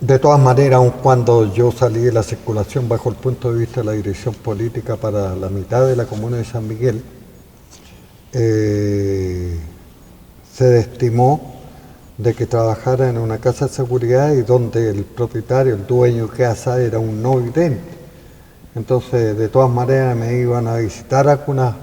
De todas maneras, aun cuando yo salí de la circulación bajo el punto de vista de la dirección política para la mitad de la comuna de San Miguel, se estimó de que trabajara en una casa de seguridad y donde el propietario, el dueño de casa, era un no vidente. Entonces, de todas maneras, me iban a visitar algunas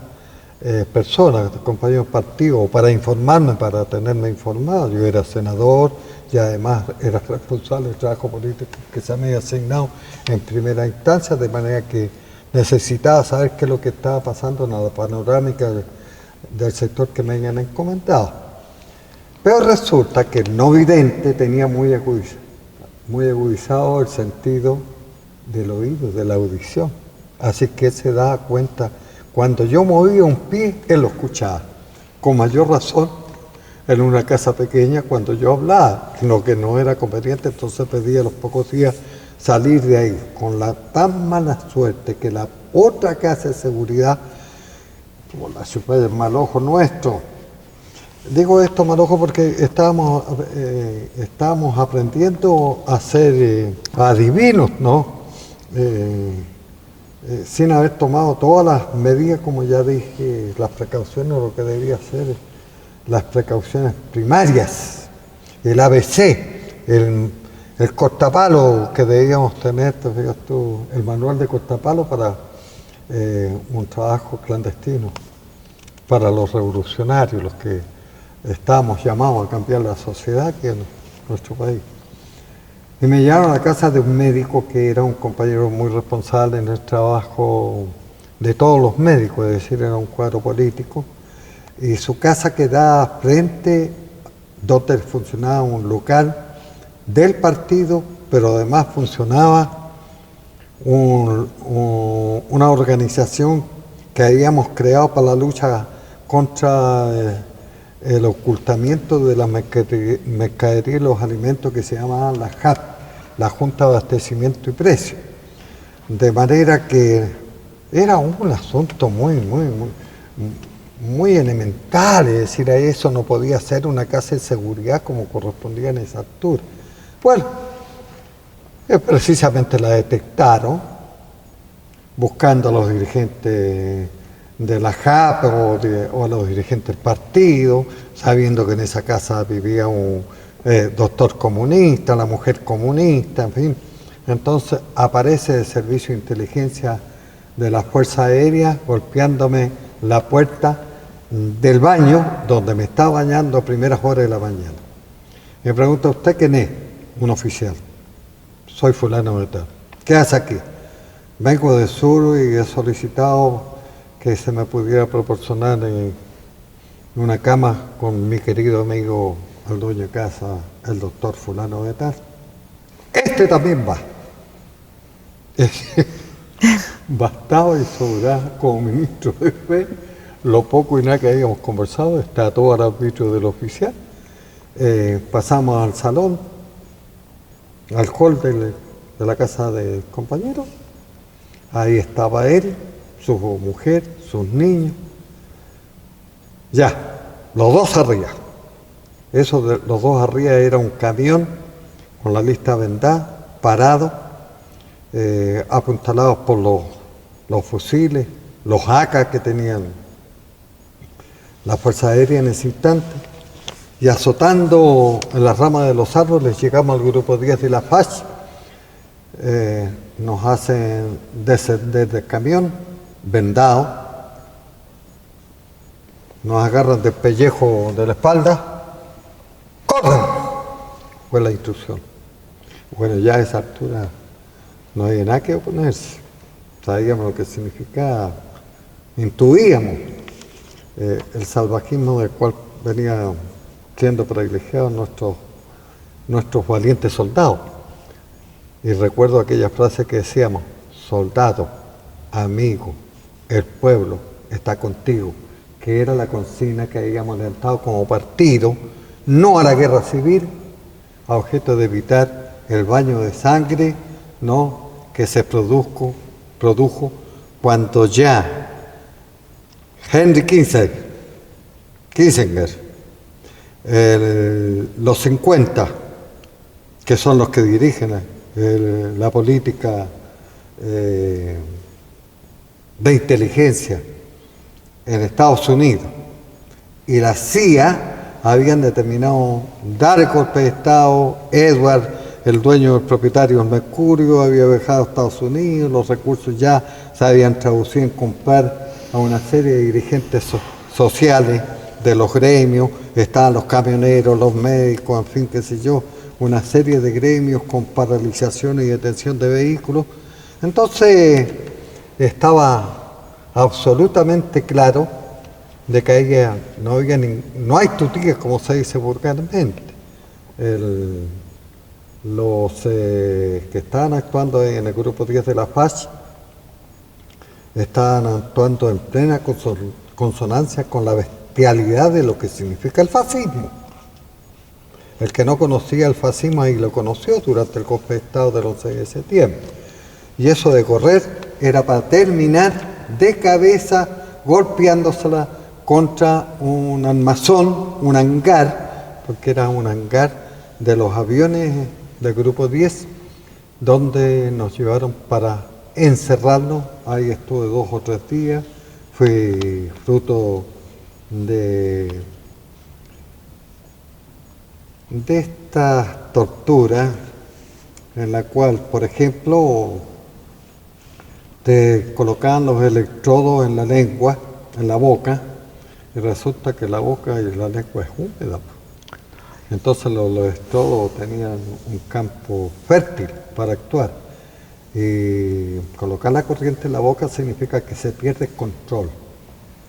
personas, compañeros de partido, para informarme, para tenerme informado. Yo era senador y además era responsable del trabajo político que se me había asignado en primera instancia, de manera que necesitaba saber qué es lo que estaba pasando en la panorámica del sector que me habían encomendado. Pero resulta que el no vidente tenía muy agudizado el sentido del oído, de la audición. Así que él se daba cuenta, cuando yo movía un pie, él lo escuchaba. Con mayor razón, en una casa pequeña, cuando yo hablaba, lo que no era conveniente, entonces pedía a los pocos días salir de ahí, con la tan mala suerte que la otra casa de seguridad, como la chupé del mal ojo nuestro. Digo esto, mal ojo, porque estábamos aprendiendo a ser adivinos, ¿no? Sin haber tomado todas las medidas, como ya dije, las precauciones, lo que debía ser las precauciones primarias, el ABC, el cortapalo que debíamos tener, te fijas tú, el manual de cortapalo para un trabajo clandestino, para los revolucionarios, los que estábamos llamados a cambiar la sociedad que es nuestro país. Y me llevaron a la casa de un médico que era un compañero muy responsable en el trabajo de todos los médicos, es decir, era un cuadro político, y su casa quedaba frente donde funcionaba un local del partido, pero además funcionaba una organización que habíamos creado para la lucha contra el ocultamiento de la mercadería y los alimentos, que se llamaba la JAP, la Junta de Abastecimiento y Precio. De manera que era un asunto muy elemental, es decir, a eso no podía ser una casa de seguridad como correspondía en esa altura. Bueno, precisamente la detectaron, buscando a los dirigentes de la JAP o a los dirigentes del partido, sabiendo que en esa casa vivía un doctor comunista, la mujer comunista, en fin. Entonces aparece el servicio de inteligencia de la Fuerza Aérea golpeándome la puerta del baño donde me estaba bañando a primeras horas de la mañana. Me pregunta: ¿usted quién es? Un oficial. Soy fulano de tal. ¿Qué hace aquí? Vengo del sur y he solicitado que se me pudiera proporcionar una cama con mi querido amigo, el dueño de casa, el doctor fulano de tal. Este también va. Bastaba y sobraba como ministro de fe lo poco y nada que habíamos conversado, está todo al arbitrio del oficial. Pasamos al salón, al hall de la casa del compañero. Ahí estaba él, su mujer, sus niños. Ya, los dos arriba. Eso de los dos arriba era un camión con la lista vendada, parado, apuntalados por los fusiles, los AK que tenían la Fuerza Aérea en ese instante, y azotando en las ramas de los árboles llegamos al grupo 10 de la FACH. Nos hacen descender del camión, vendado, nos agarran del pellejo de la espalda, ¡corren! Fue la instrucción. Bueno, ya a esa altura no había nada que oponerse, sabíamos lo que significaba, intuíamos el salvajismo del cual venía siendo privilegiados nuestros valientes soldados. Y recuerdo aquella frase que decíamos: soldado, amigo, el pueblo está contigo, que era la consigna que habíamos levantado como partido, no a la guerra civil, a objeto de evitar el baño de sangre, ¿no?, que se produjo cuando ya Henry Kissinger, los 50, que son los que dirigen la política de inteligencia en Estados Unidos y la CIA, habían determinado dar el golpe de Estado. Edward, el dueño del propietario del Mercurio, había viajado a Estados Unidos, los recursos ya se habían traducido en comprar a una serie de dirigentes sociales de los gremios, estaban los camioneros, los médicos, en fin, qué sé yo, una serie de gremios con paralización y detención de vehículos. Entonces estaba absolutamente claro de que no hay tutías, como se dice vulgarmente. Los que estaban actuando en el grupo 10 de la FACH estaban actuando en plena consonancia con la bestialidad de lo que significa el fascismo. El que no conocía el fascismo ahí lo conoció durante el golpe de Estado del 11 de septiembre. Y eso de correr era para terminar de cabeza golpeándosela contra un armazón, un hangar, porque era un hangar de los aviones del Grupo 10, donde nos llevaron para encerrarnos. Ahí estuve 2 o 3 días, fui fruto de esta tortura, en la cual, por ejemplo, te colocaban los electrodos en la lengua, en la boca, y resulta que la boca y la lengua es húmeda. Entonces los electrodos tenían un campo fértil para actuar. Y colocar la corriente en la boca significa que se pierde el control.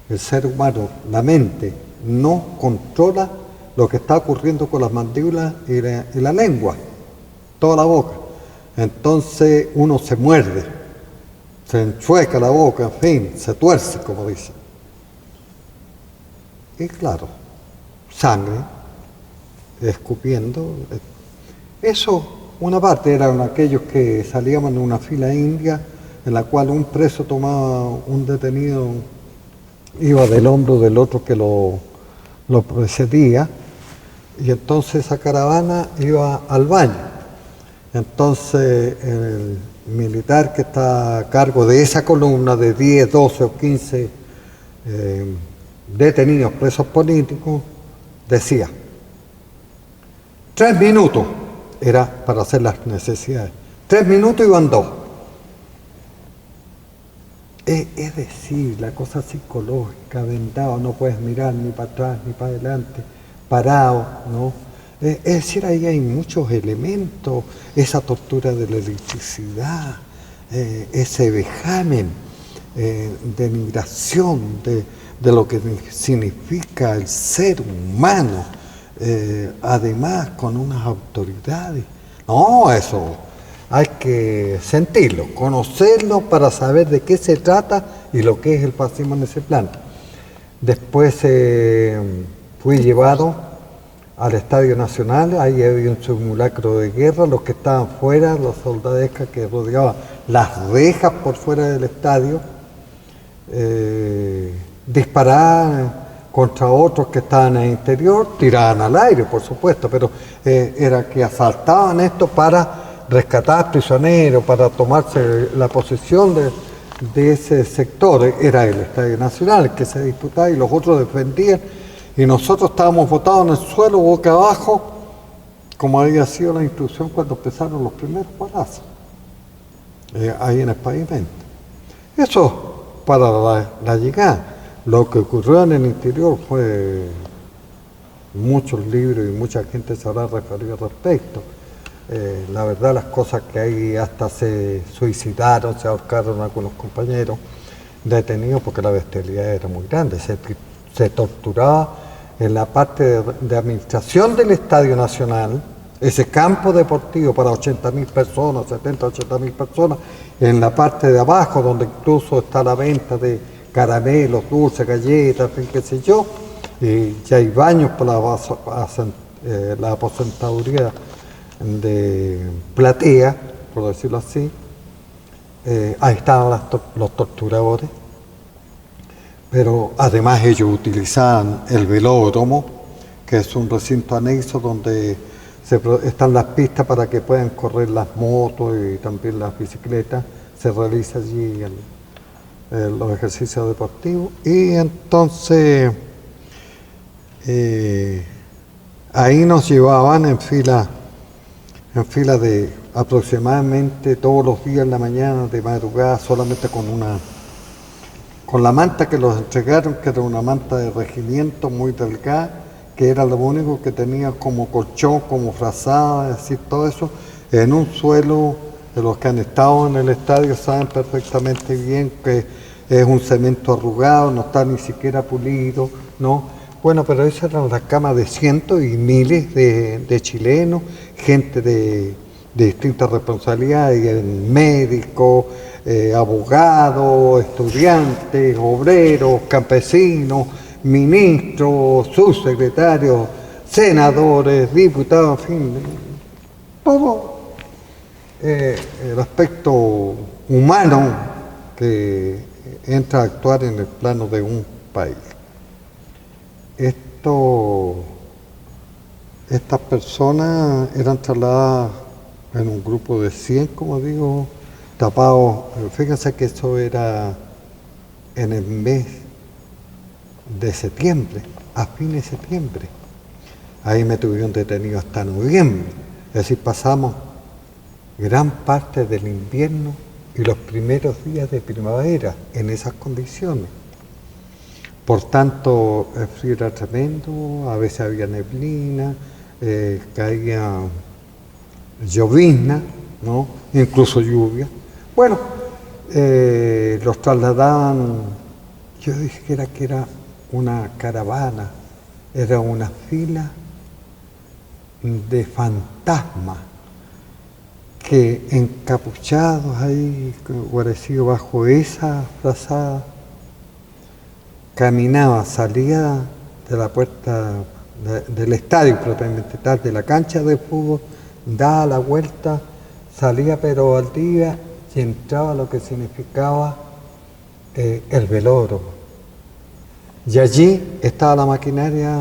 El ser humano, la mente, no controla lo que está ocurriendo con las mandíbulas y la lengua, toda la boca. Entonces uno se muerde, se enchueca la boca, en fin, se tuerce, como dicen. Y claro, sangre, escupiendo. Eso, una parte, eran aquellos que salíamos en una fila india, en la cual un preso tomaba un detenido, iba del hombro del otro que lo precedía, y entonces esa caravana iba al baño. Entonces el militar que está a cargo de esa columna de 10, 12 o 15 detenidos presos políticos decía: 3 minutos era para hacer las necesidades, 3 minutos iban 2. Es decir, la cosa psicológica, vendado, no puedes mirar ni para atrás ni para adelante, parado, ¿no? Es decir, ahí hay muchos elementos, esa tortura de la electricidad, ese vejamen, denigración de lo que significa el ser humano, además con unas autoridades. No, eso hay que sentirlo, conocerlo para saber de qué se trata y lo que es el fascismo en ese plan. Después fui llevado al Estadio Nacional, ahí había un simulacro de guerra, los que estaban fuera, los soldadescas que rodeaban las rejas por fuera del estadio, disparaban contra otros que estaban en el interior, tiraban al aire, por supuesto, pero era que asaltaban esto para rescatar prisioneros, para tomarse la posesión de ese sector. Era el Estadio Nacional el que se disputaba y los otros defendían, y nosotros estábamos botados en el suelo, boca abajo, como había sido la instrucción cuando empezaron los primeros balazos, ahí en el pavimento. Eso para la llegada. Lo que ocurrió en el interior fue muchos libros y mucha gente se habrá referido al respecto. La verdad, las cosas que hay, hasta se suicidaron, se ahorcaron algunos compañeros detenidos porque la bestialidad era muy grande. Se torturaba en la parte de administración del Estadio Nacional, ese campo deportivo para 80.000 personas, 70, 80.000 personas, en la parte de abajo, donde incluso está la venta de caramelos, dulces, galletas, en fin, qué sé yo, y ya hay baños por la aposentaduría de platea, por decirlo así. Ahí estaban los torturadores, pero además ellos utilizaban el velódromo, que es un recinto anexo donde están las pistas para que puedan correr las motos y también las bicicletas, se realiza allí los ejercicios deportivos y entonces ahí nos llevaban en fila de aproximadamente todos los días en la mañana, de madrugada, solamente con la manta que los entregaron, que era una manta de regimiento muy delgada, que era lo único que tenía como colchón, como frazada, es decir, todo eso, en un suelo, de los que han estado en el estadio saben perfectamente bien que es un cemento arrugado, no está ni siquiera pulido, ¿no? Bueno, pero esas eran las camas de cientos y miles de chilenos, gente de distintas responsabilidades, médicos, abogados, estudiantes, obreros, campesinos, ministros, subsecretarios, senadores, diputados, en fin, todo el aspecto humano que entra a actuar en el plano de un país. Estas personas eran trasladadas en un grupo de 100, como digo, tapados. Fíjense que eso era en el mes de septiembre, a fines de septiembre. Ahí me tuvieron detenido hasta noviembre. Es decir, pasamos gran parte del invierno y los primeros días de primavera en esas condiciones. Por tanto, el frío era tremendo, a veces había neblina, caía llovizna, ¿no? Incluso lluvia. Bueno, los trasladaban, yo dije que era una caravana, era una fila de fantasmas que encapuchados ahí, guarecidos bajo esa frazada, caminaba, salía de la puerta del estadio propiamente tal, de la cancha de fútbol, daba la vuelta, salía pero al día y entraba lo que significaba el velódromo. Y allí estaba la maquinaria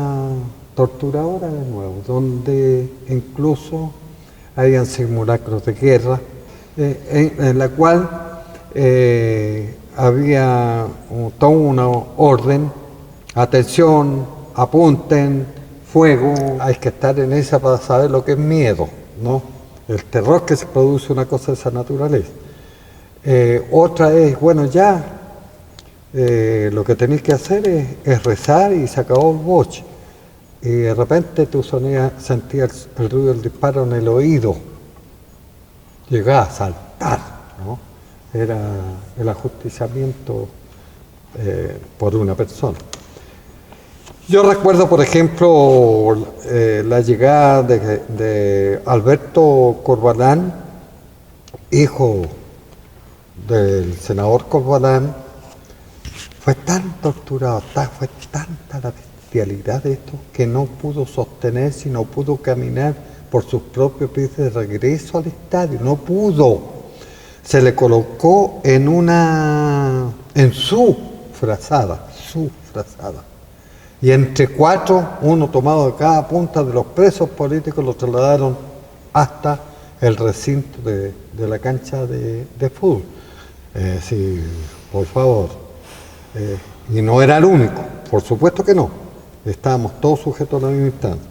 torturadora de nuevo, donde incluso habían simulacros de guerra, en la cual había toda una orden, atención, apunten, fuego, hay que estar en esa para saber lo que es miedo, ¿no? El terror que se produce una cosa de esa naturaleza. Otra es, bueno, ya, lo que tenéis que hacer es rezar y se acabó el boche. Y de repente tú sentías el ruido del disparo en el oído, llegaba a saltar, ¿no? Era el ajusticiamiento por una persona. Yo recuerdo, por ejemplo, la llegada de Alberto Corbalán, hijo del senador Corbalán. Fue tan torturado, fue tanta la bestialidad de esto, que no pudo sostenerse, no pudo caminar por sus propios pies de regreso al estadio, no pudo. Se le colocó en su frazada. Y entre 4, uno tomado de cada punta de los presos políticos, lo trasladaron hasta el recinto de la cancha de fútbol. Sí, por favor. Y no era el único, por supuesto que no. Estábamos todos sujetos a la misma instancia.